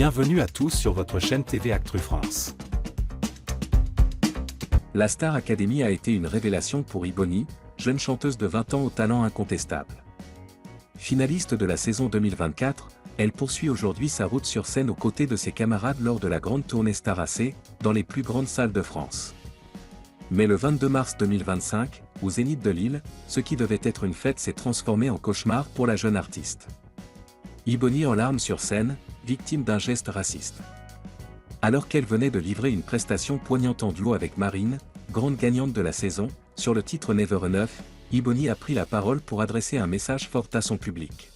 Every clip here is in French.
Bienvenue à tous sur votre chaîne TV Actu France. La Star Academy a été une révélation pour Ibony, jeune chanteuse de 20 ans au talent incontestable. Finaliste de la saison 2024, elle poursuit aujourd'hui sa route sur scène aux côtés de ses camarades lors de la grande tournée Star AC, dans les plus grandes salles de France. Mais le 22 mars 2025, au Zénith de Lille, ce qui devait être une fête s'est transformé en cauchemar pour la jeune artiste. Ibony en larmes sur scène, victime d'un geste raciste. Alors qu'elle venait de livrer une prestation poignante en duo avec Marine, grande gagnante de la saison, sur le titre Never Enough, Ibony a pris la parole pour adresser un message fort à son public.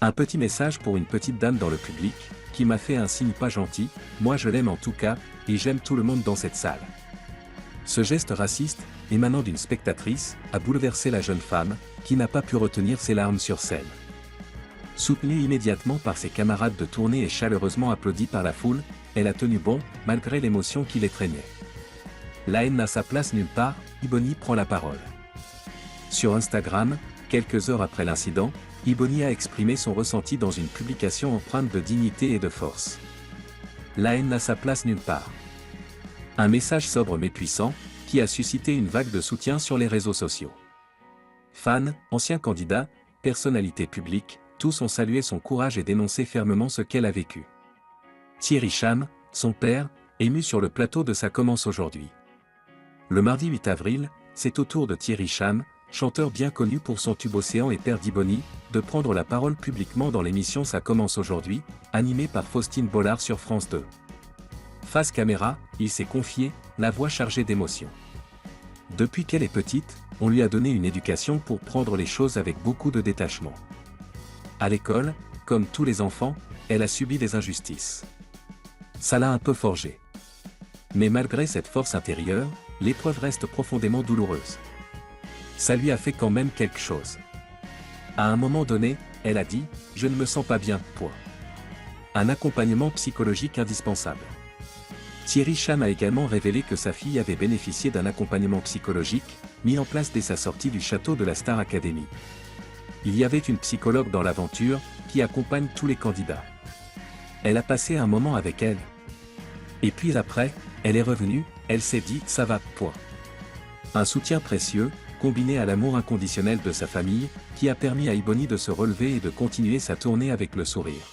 Un petit message pour une petite dame dans le public, qui m'a fait un signe pas gentil, moi je l'aime en tout cas, et j'aime tout le monde dans cette salle. Ce geste raciste, émanant d'une spectatrice, a bouleversé la jeune femme, qui n'a pas pu retenir ses larmes sur scène. Soutenue immédiatement par ses camarades de tournée et chaleureusement applaudie par la foule, elle a tenu bon, malgré l'émotion qui l'étreignait. La haine n'a sa place nulle part, Ibony prend la parole. Sur Instagram, quelques heures après l'incident, Ibony a exprimé son ressenti dans une publication empreinte de dignité et de force. La haine n'a sa place nulle part. Un message sobre mais puissant, qui a suscité une vague de soutien sur les réseaux sociaux. Fans, anciens candidats, personnalités publiques, tous ont salué son courage et dénoncé fermement ce qu'elle a vécu. Thierry Cham, son père, ému sur le plateau de Ça commence aujourd'hui. Le mardi 8 avril, c'est au tour de Thierry Cham, chanteur bien connu pour son tube Océan et père d'Ibony, de prendre la parole publiquement dans l'émission Ça commence aujourd'hui, animée par Faustine Bollard sur France 2. Face caméra, il s'est confié, la voix chargée d'émotion. Depuis qu'elle est petite, on lui a donné une éducation pour prendre les choses avec beaucoup de détachement. À l'école, comme tous les enfants, elle a subi des injustices. Ça l'a un peu forgée. Mais malgré cette force intérieure, l'épreuve reste profondément douloureuse. Ça lui a fait quand même quelque chose. À un moment donné, elle a dit « Je ne me sens pas bien, point ». Un accompagnement psychologique indispensable. Thierry Cham a également révélé que sa fille avait bénéficié d'un accompagnement psychologique, mis en place dès sa sortie du château de la Star Academy. Il y avait une psychologue dans l'aventure, qui accompagne tous les candidats. Elle a passé un moment avec elle. Et puis après, elle est revenue, elle s'est dit « ça va, point ». Un soutien précieux, combiné à l'amour inconditionnel de sa famille, qui a permis à Ibony de se relever et de continuer sa tournée avec le sourire.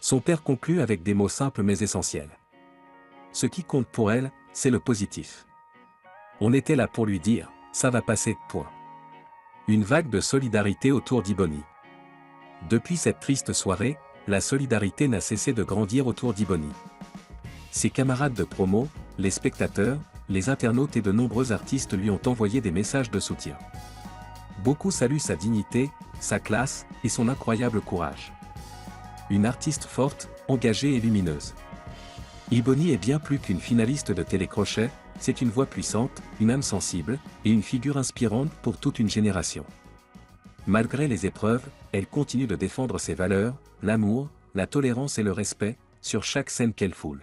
Son père conclut avec des mots simples mais essentiels. Ce qui compte pour elle, c'est le positif. On était là pour lui dire « ça va passer, point ». Une vague de solidarité autour d'Ibony. Depuis cette triste soirée, la solidarité n'a cessé de grandir autour d'Ibony. Ses camarades de promo, les spectateurs, les internautes et de nombreux artistes lui ont envoyé des messages de soutien. Beaucoup saluent sa dignité, sa classe et son incroyable courage. Une artiste forte, engagée et lumineuse. Ibony est bien plus qu'une finaliste de télécrochet, c'est une voix puissante, une âme sensible, et une figure inspirante pour toute une génération. Malgré les épreuves, elle continue de défendre ses valeurs, l'amour, la tolérance et le respect, sur chaque scène qu'elle foule.